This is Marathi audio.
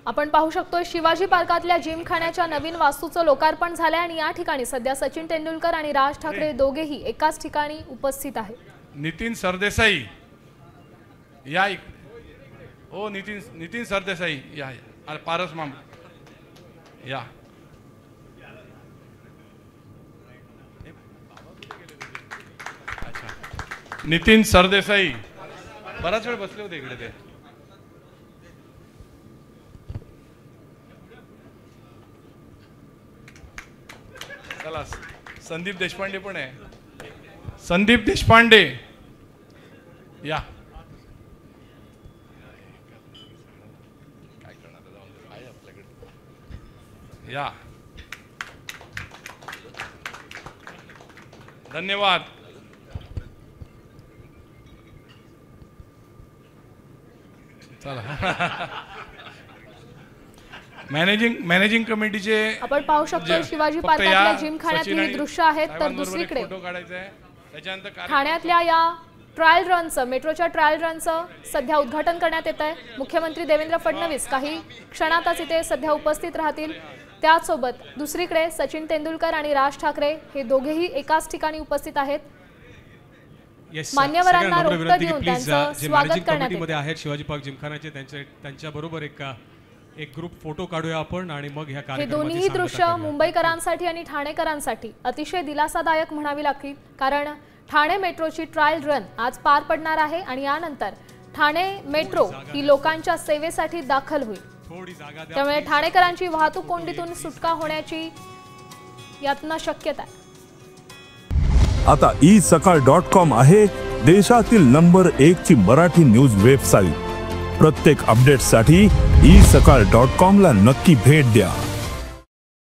आपण पाहू शकतो शिवाजी पार्कातल्या जिमखान्याच्या नवीन वास्तूचं लोकार्पण झालंय आणि या ठिकाणी सध्या सचिन तेंडुलकर आणि राज ठाकरे दोघेही एकाच ठिकाणी उपस्थित आहेत. नितीन सरदेसाई या ओ नितीन सरदेसाई या पारस माम या नितीन सरदेसाई बराच वेळ बसले होते इकडे ते. चला संदीप देशपांडे पण आहे. संदीप देशपांडे या काय करणार आहे आपल्याकडे या. धन्यवाद. मॅनेजिंग कमिटीचे आपण पाहू शकतो शिवाजी पार्कातल्या जिमखान्यातली ही दृश्य आहेत. तर दुसरीकडे ठाण्यातल्या या ट्रायल रनचं मेट्रोच्या ट्रायल रनचं सध्या उद्घाटन करण्यात येत आहे. मुख्यमंत्री देवेंद्र फडणवीस काही क्षणातच इथे सध्या उपस्थित राहतील. त्याचसोबत दुसरीकडे सचिन तेंडुलकर आणि राज ठाकरे हे दोघेही एकाच ठिकाणी उपस्थित आहेत. मान्यवरांना रोपटं देऊन त्यांचं स्वागत करण्यात येते. आहेत शिवाजी पार्क जिमखान्याचे त्यांच्या बरोबर एक ग्रुप फोटो काढूया आपण आणि मग ह्या हे दोन्ही दृश्य मुंबईकरांसाठी आणि ठाणेकरांसाठी अतिशय दिलासादायक म्हणावी लागतील. कारण ठाणे मेट्रोची ट्रायल रन आज पार पडणार आहे आणि यानंतर ठाणे मेट्रो ही लोकांच्या सेवेसाठी दाखल होईल. त्यामुळे ठाणेकरांची वाहतूक कोंडीतून सुटका होण्याची यातना शक्यता आहे. आता isakal.com आहे देशातील नंबर 1 ची मराठी न्यूज वेबसाईट. प्रत्येक अपडेटसाठी isakal.com ला नक्की भेट द्या.